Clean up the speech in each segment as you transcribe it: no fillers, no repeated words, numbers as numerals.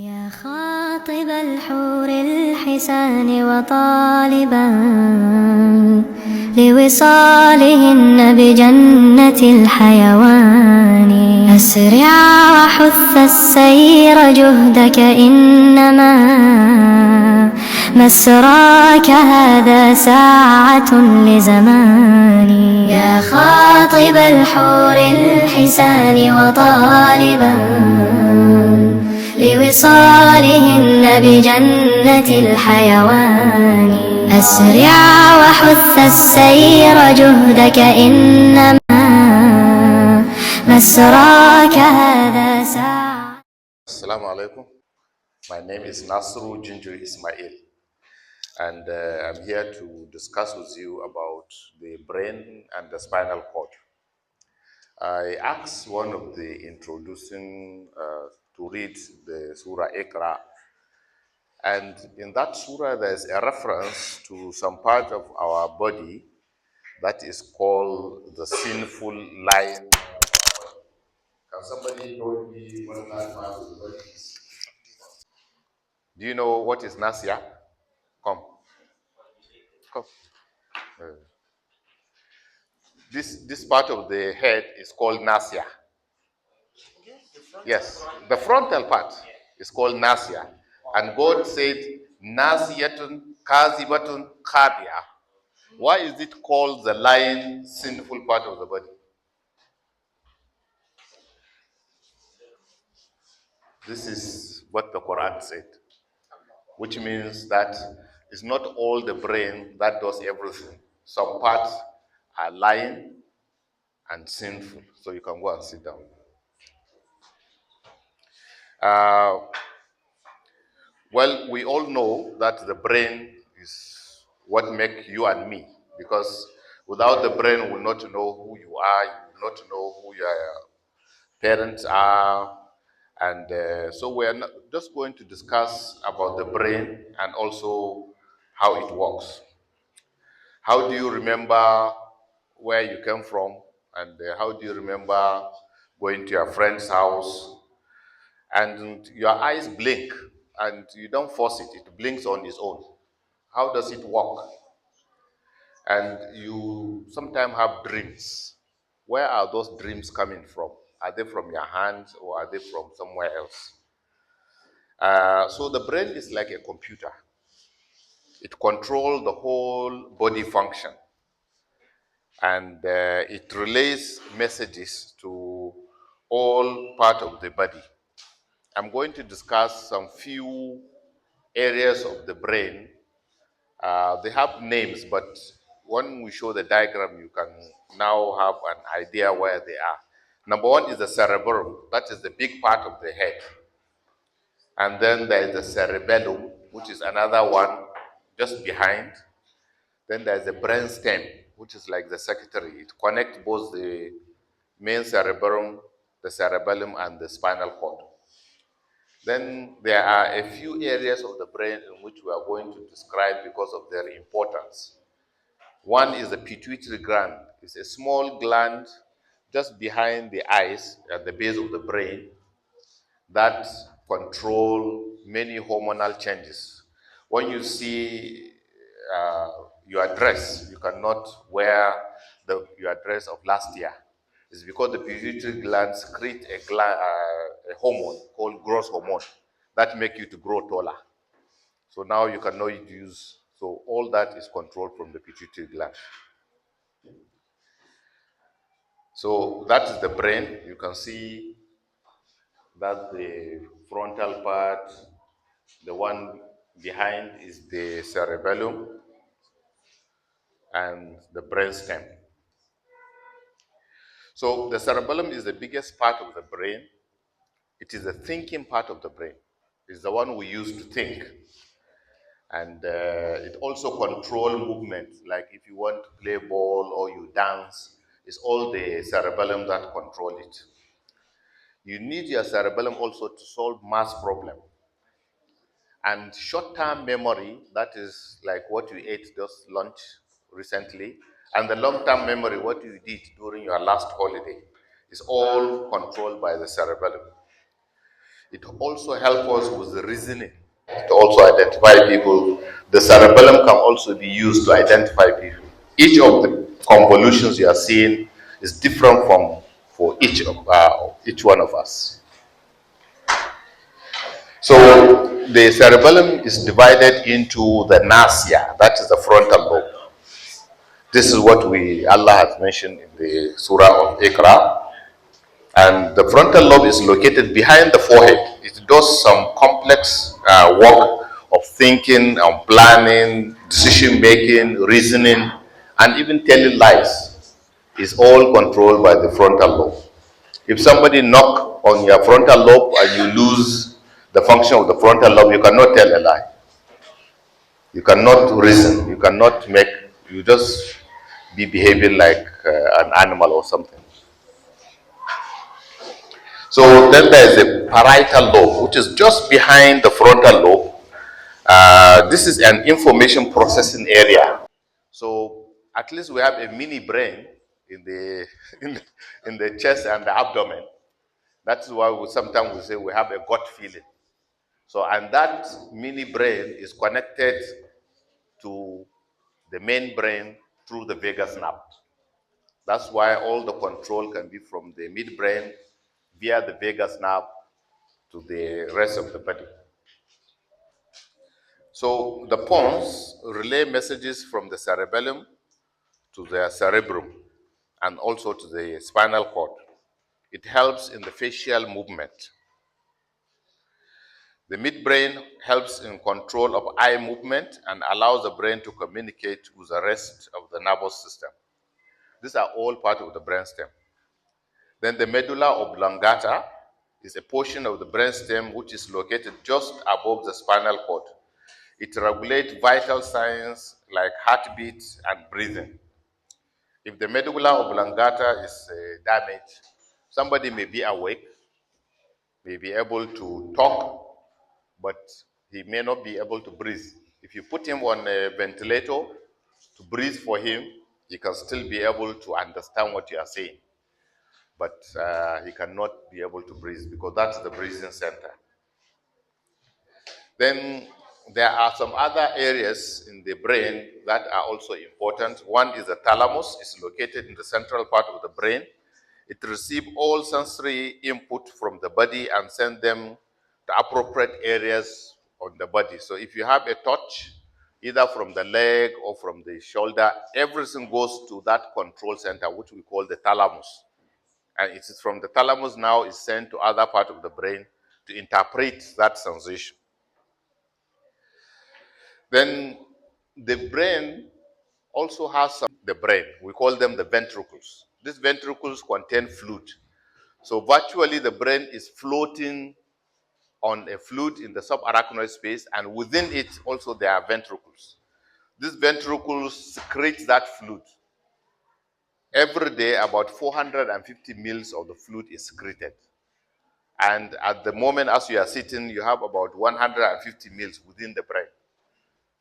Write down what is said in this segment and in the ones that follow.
يا خاطب الحور الحسان وطالبا لوصالهن بجنة الحيوان أسرع وحث السير جهدك إنما مسراك هذا ساعة لزمان يا خاطب الحور الحسان وطالبا لوصالهن بجنة الحيوان أسرع وحث السير جهدك إنما مسراك هذا ساعة. Assalamu alaikum. My name is Nasir Gingiri Ismail, and I'm here to discuss with you about the brain and the spinal cord. I asked one of the introducing to read the Surah Iqra'a, and in that surah there's a reference to some part of our body that is called the sinful lion. Can somebody tell me what that part of the body is? Do you know what is Nasir? Come. Come. Uh, this part of the head is called Nasir. Yes, the frontal part is called Nasir. And God said, Nasiyatun Kazibatun Khadia. Why is it called the lying, sinful part of the body? This is what the Quran said, which means that it's not all the brain that does everything. Some parts are lying and sinful. So you can go and sit down. Well, we all know that the brain is what makes you and me, because without the brain, we will not know who you are, you will not know who your parents are, and so we are just going to discuss about the brain and also how it works. How do you remember where you came from, and how do you remember going to your friend's house? And your eyes blink and you don't force it, it blinks on its own. How does it work? And you sometimes have dreams. Where are those dreams coming from? Are they from your hands or are they from somewhere else? So the brain is like a computer. It controls the whole body function, and it relays messages to all part of the body. I'm going to discuss some few areas of the brain. They have names, but when we show the diagram, you can now have an idea where they are. Number one is the cerebrum. That is the big part of the head. And then there is the cerebellum, which is another one just behind. Then there is the brainstem, which is like the secretary. It connects both the main cerebrum, the cerebellum, and the spinal cord. Then there are a few areas of the brain in which we are going to describe because of their importance. One is the pituitary gland. It's a small gland just behind the eyes at the base of the brain that control many hormonal changes. When you see your dress, you cannot wear your dress of last year. It's because the pituitary gland secrete a hormone called growth hormone that make you to grow taller. So now you cannot use, so all that is controlled from the pituitary gland. So that is the brain. You can see that the frontal part, the one behind is the cerebellum and the brainstem. So the cerebellum is the biggest part of the brain. It is the thinking part of the brain. It's the one we use to think. And it also controls movement. Like if you want to play ball or you dance, it's all the cerebellum that control it. You need your cerebellum also to solve math problem. And short-term memory, that is like what you ate just lunch recently, and the long-term memory, what you did during your last holiday, is all controlled by the cerebellum. It also helps us with the reasoning to also identify people. The cerebellum can also be used to identify people. Each of the convolutions you are seeing is different from for each one of us. So the cerebellum is divided into the Nasir, that is the frontal lobe. This is what Allah has mentioned in the Surah of Iqra'a. And the frontal lobe is located behind the forehead. It does some complex work of thinking and planning, decision making, reasoning, and even telling lies. Is all controlled by the frontal lobe. If somebody knock on your frontal lobe and you lose the function of the frontal lobe, you cannot tell a lie. You cannot reason. You cannot make. You just be behaving like an animal or something. So then there is a parietal lobe, which is just behind the frontal lobe. This is an information processing area. So at least we have a mini brain in the in the chest and the abdomen. That's why sometimes we say we have a gut feeling. So and that mini brain is connected to the main brain through the vagus nerve. That's why all the control can be from the midbrain via the vagus nerve to the rest of the body. So the pons relay messages from the cerebellum to the cerebrum and also to the spinal cord. It helps in the facial movement. The midbrain helps in control of eye movement and allows the brain to communicate with the rest of the nervous system. These are all part of the brainstem. Then the medulla oblongata is a portion of the brainstem which is located just above the spinal cord. It regulates vital signs like heartbeat and breathing. If the medulla oblongata is damaged, somebody may be awake, may be able to talk, but he may not be able to breathe. If you put him on a ventilator to breathe for him, he can still be able to understand what you are saying, but he cannot be able to breathe because that's the breathing center. Then there are some other areas in the brain that are also important. One is the thalamus. It's located in the central part of the brain. It receives all sensory input from the body and sends them to appropriate areas on the body. So if you have a touch, either from the leg or from the shoulder, everything goes to that control center, which we call the thalamus. And it is from the thalamus now is sent to other part of the brain to interpret that sensation. Then the brain also has the brain. We call them the ventricles. These ventricles contain fluid. So virtually the brain is floating on a fluid in the subarachnoid space, and within it also there are ventricles. These ventricles secrete that fluid. Every day about 450 mils of the fluid is secreted. And at the moment as you are sitting, you have about 150 mils within the brain.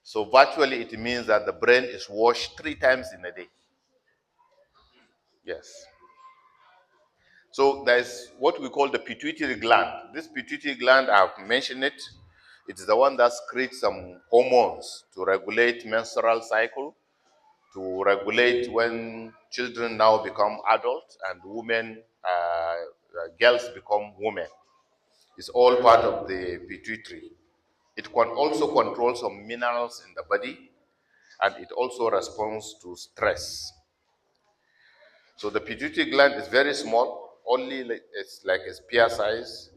So virtually it means that the brain is washed 3 times in a day. Yes. So there's what we call the pituitary gland. This pituitary gland, I've mentioned it. It is the one that secretes some hormones to regulate menstrual cycle, to regulate when children now become adults and women, girls become women. It's all part of the pituitary. It can also control some minerals in the body, and it also responds to stress. So the pituitary gland is very small, only it's like a spear size.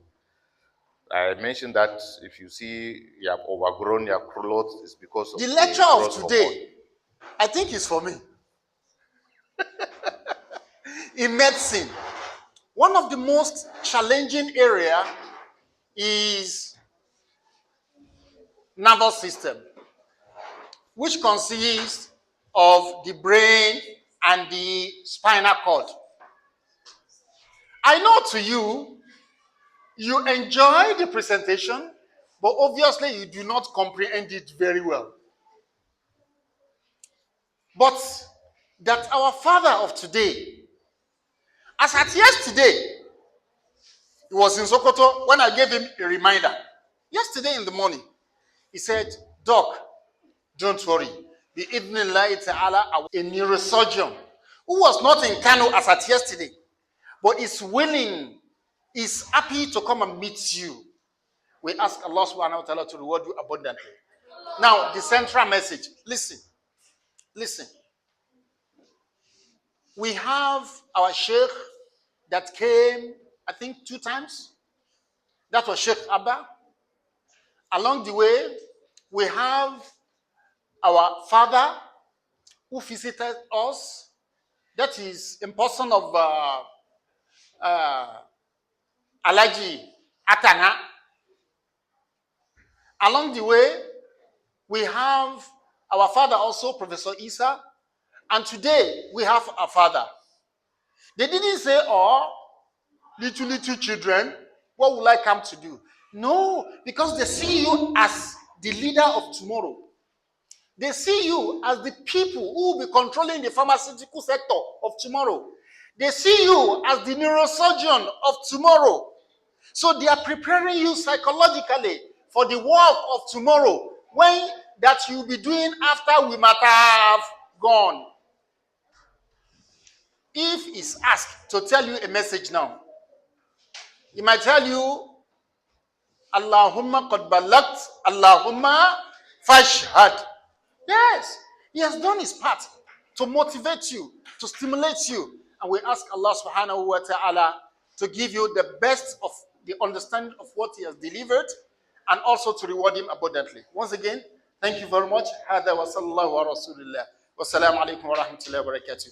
I mentioned that if you see you have overgrown your clothes, it's because of the lecture of today, hormone. I think, is for me. In medicine, one of the most challenging area is nervous system, which consists of the brain and the spinal cord. I know to you, you enjoy the presentation, but obviously you do not comprehend it very well. But that our father of today, as at yesterday, He was in Sokoto when I gave him a reminder. Yesterday in the morning, he said, Doc, don't worry. The Idnillahi Ta'ala, a neurosurgeon who was not in Kano as at yesterday, but is willing, is happy to come and meet you. We ask Allah subhanahu wa ta'ala to reward you abundantly. Now, the central message. Listen. We have our Sheikh that came, I think, 2 times. That was Sheikh Abba. Along the way, we have our father who visited us. That is in person of Alaji Atana. Along the way, we have our father also, Professor Isa. And today, we have our father. They didn't say, oh, little children, what will I come to do? No, because they see you as the leader of tomorrow. They see you as the people who will be controlling the pharmaceutical sector of tomorrow. They see you as the neurosurgeon of tomorrow. So they are preparing you psychologically for the work of tomorrow, when that you'll be doing after we might have gone. If he's asked to tell you a message now, he might tell you, Allahumma qad balagt, Allahumma fashhad. Yes, he has done his part to motivate you, to stimulate you. And we ask Allah subhanahu wa ta'ala to give you the best of the understanding of what he has delivered, and also to reward him abundantly. Once again, thank you very much. Hada wa sallallahu wa rasulillah. Wassalamu alaikum wa rahmatullahi wa barakatuh.